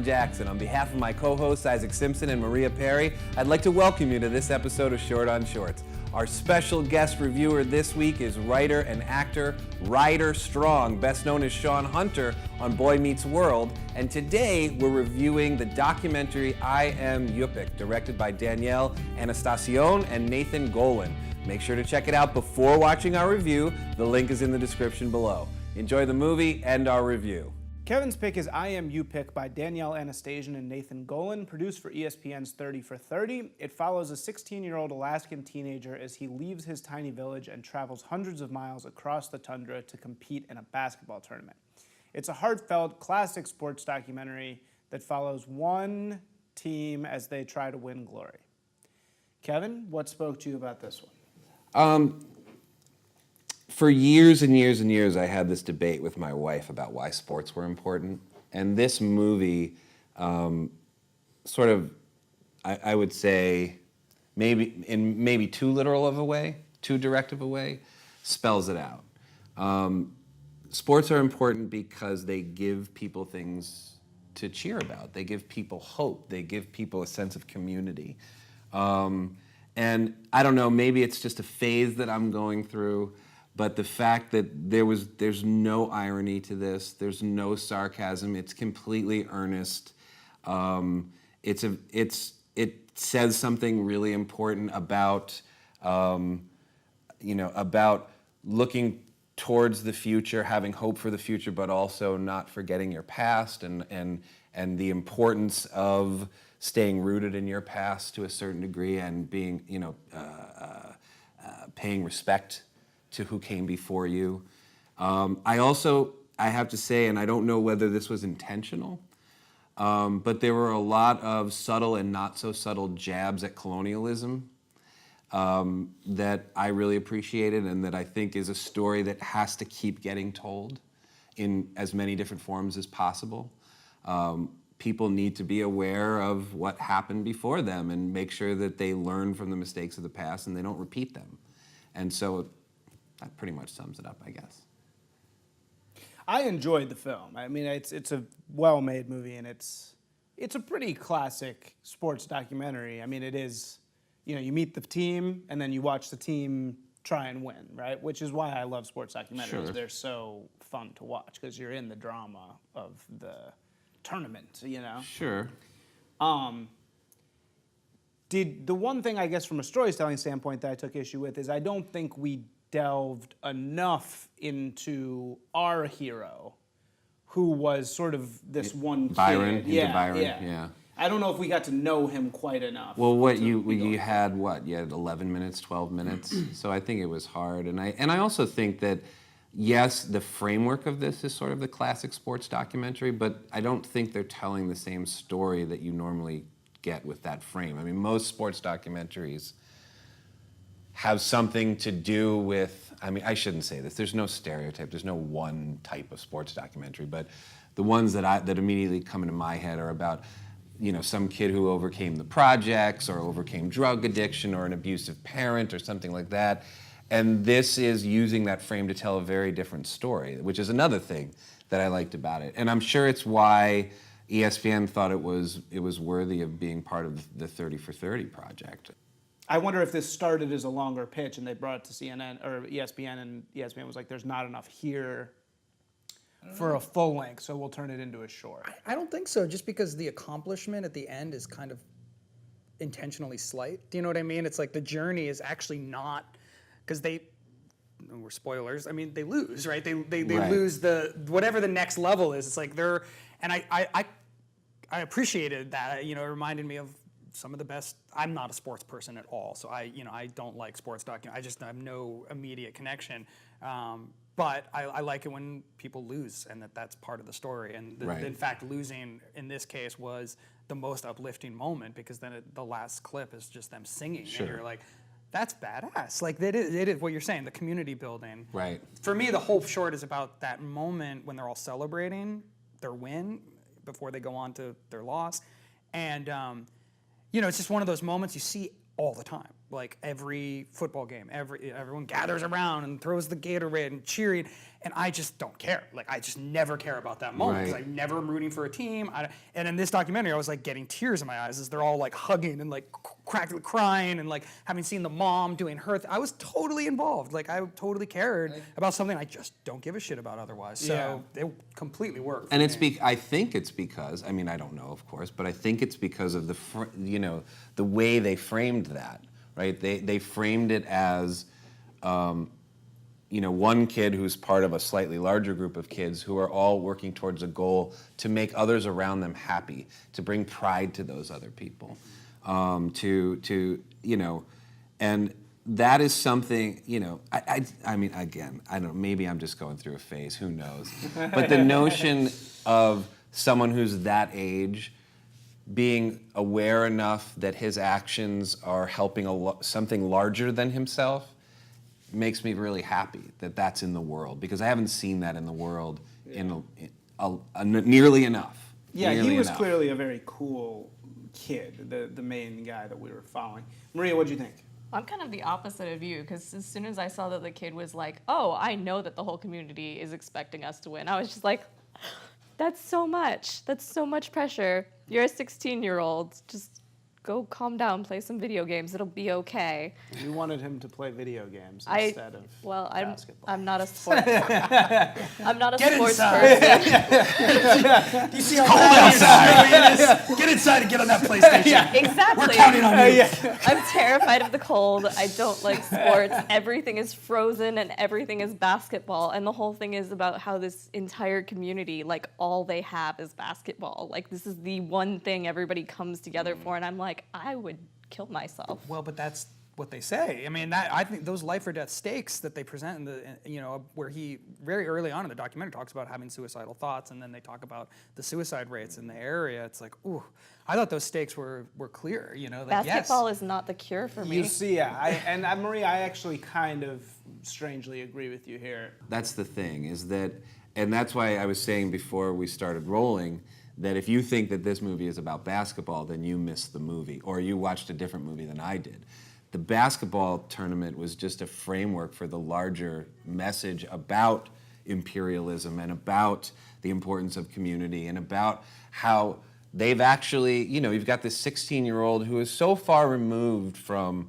Jackson. On behalf of my co-hosts Isaac Simpson and Maria Perry, I'd like to welcome you to this episode of Short on Shorts. Our special guest reviewer this week is writer and actor Ryder Strong, best known as Sean Hunter on Boy Meets World. And today we're reviewing the documentary I Am Yupik, directed by Daniele Anastasion and Nathan Golon. Make sure to check it out before watching our review. The link is in the description below. Enjoy the movie and our review. Kevin's pick is I Am Yupik by Daniele Anastasion and Nathan Golon, produced for ESPN's 30 for 30. It follows a 16-year-old Alaskan teenager as he leaves his tiny village and travels hundreds of miles across the tundra to compete in a basketball tournament. It's a heartfelt, classic sports documentary that follows one team as they try to win glory. Kevin, what spoke to you about this one? For years and years and years, I had this debate with my wife about why sports were important. And this movie sort of, I would say, maybe too literal of a way, too direct of a way, spells it out. Sports are important because they give people things to cheer about. They give people hope. They give people a sense of community. And I don't know, maybe it's just a phase that I'm going through. But the fact that there's no irony to this, there's no sarcasm, it's completely earnest. It says something really important about about looking towards the future, having hope for the future, but also not forgetting your past and the importance of staying rooted in your past to a certain degree and being paying respect to who came before you. I have to say, and I don't know whether this was intentional, but there were a lot of subtle and not so subtle jabs at colonialism that I really appreciated and that I think is a story that has to keep getting told in as many different forms as possible. People need to be aware of what happened before them and make sure that they learn from the mistakes of the past and they don't repeat them. And so that pretty much sums it up, I guess. I enjoyed the film. I mean, it's a well-made movie, and it's a pretty classic sports documentary. I mean, it is, you meet the team, and then you watch the team try and win, right? Which is why I love sports documentaries. Sure. They're so fun to watch, because you're in the drama of the tournament, Sure. The one thing, I guess, from a storytelling standpoint that I took issue with is I don't think we delved enough into our hero, who was sort of this one kid. Byron. Yeah. I don't know if we got to know him quite enough. Well, you had 11 minutes, 12 minutes. So I think it was hard, and I also think that yes, the framework of this is sort of the classic sports documentary, but I don't think they're telling the same story that you normally get with that frame. I mean, most sports documentaries have something to do with, I shouldn't say this, there's no stereotype, there's no one type of sports documentary, but the ones that immediately come into my head are about, some kid who overcame the projects or overcame drug addiction or an abusive parent or something like that. And this is using that frame to tell a very different story, which is another thing that I liked about it. And I'm sure it's why ESPN thought it was worthy of being part of the 30 for 30 project. I wonder if this started as a longer pitch and they brought it to CNN or ESPN, and ESPN was like, there's not enough here for a full length, so we'll turn it into a short. I don't think so, just because the accomplishment at the end is kind of intentionally slight. Do you know what I mean? It's like the journey is actually not, because we're spoilers, they lose, right? They Right. lose whatever the next level is. It's like and I appreciated that. It reminded me of some of the best. I'm not a sports person at all, so I don't like sports documentaries. I just have no immediate connection. But I like it when people lose, and that's part of the story. And Right. in fact, losing in this case was the most uplifting moment, because then the last clip is just them singing, Sure. and you're like, that's badass. Like it is what you're saying, the community building. Right. For me, the whole short is about that moment when they're all celebrating their win before they go on to their loss, and it's just one of those moments you see all the time. like every football game, everyone gathers around and throws the Gatorade and cheering, and I just don't care. Like I just never care about that moment because I never am rooting for a team. And in this documentary, I was like getting tears in my eyes as they're all like hugging and like crying and like having seen the mom doing her. I was totally involved. Like I totally cared about something I just don't give a shit about otherwise. So it completely worked. And I think it's because, I mean, I don't know, of course, but I think it's because of the way they framed that, right? They framed it as, one kid who's part of a slightly larger group of kids who are all working towards a goal to make others around them happy, to bring pride to those other people, and that is something, I mean, again, I don't know, maybe I'm just going through a phase, who knows? But the notion of someone who's that age being aware enough that his actions are helping something larger than himself makes me really happy that that's in the world, because I haven't seen that in the world nearly enough. Yeah, nearly he was enough. clearly a very cool kid, the main guy that we were following. Maria, what'd you think? I'm kind of the opposite of you, because as soon as I saw that the kid was like, oh, I know that the whole community is expecting us to win, I was just like, that's so much. That's so much pressure. You're a 16-year-old. Just go calm down, play some video games. It'll be okay. You wanted him to play video games instead of basketball. I'm not a sports. I'm not a Get sports inside. person. Do you see how cold outside it is? Get inside and get on that PlayStation. Exactly. We're counting on you. I'm terrified of the cold. I don't like sports. Everything is frozen and everything is basketball. And the whole thing is about how this entire community, like all they have is basketball. Like this is the one thing everybody comes together for. And I'm like, I would kill myself. Well, but that's what they say. I mean, I think those life or death stakes that they present where he very early on in the documentary talks about having suicidal thoughts, and then they talk about the suicide rates in the area. It's like, ooh, I thought those stakes were clear. Like, Basketball is not the cure for me. You see, Maria, I actually kind of strangely agree with you here. That's the thing, and that's why I was saying before we started rolling, that if you think that this movie is about basketball, then you missed the movie, or you watched a different movie than I did. The basketball tournament was just a framework for the larger message about imperialism and about the importance of community and about how they've actually, you've got this 16-year-old who is so far removed from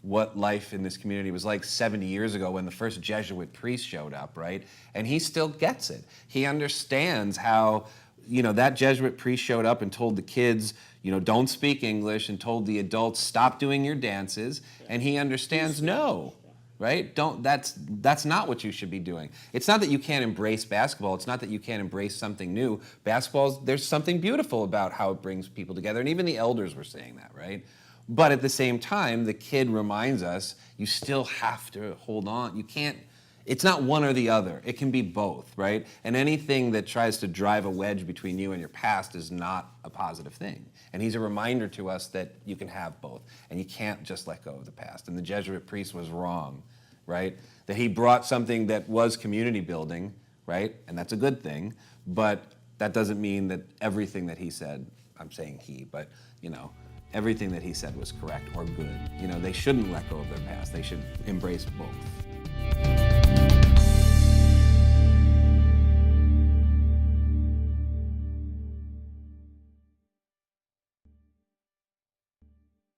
what life in this community was like 70 years ago when the first Jesuit priest showed up, right? And he still gets it. He understands how that Jesuit priest showed up and told the kids, don't speak English, and told the adults, stop doing your dances, and he understands no, right? That's not what you should be doing. It's not that you can't embrace basketball. It's not that you can't embrace something new. There's something beautiful about how it brings people together, and even the elders were saying that, right? But at the same time, the kid reminds us, you still have to hold on. You can't. It's not one or the other. It can be both, right? And anything that tries to drive a wedge between you and your past is not a positive thing. And he's a reminder to us that you can have both, and you can't just let go of the past. And the Jesuit priest was wrong, right? That he brought something that was community building, right? And that's a good thing, but that doesn't mean that everything that he said, I'm saying he, but everything that he said was correct or good. They shouldn't let go of their past. They should embrace both.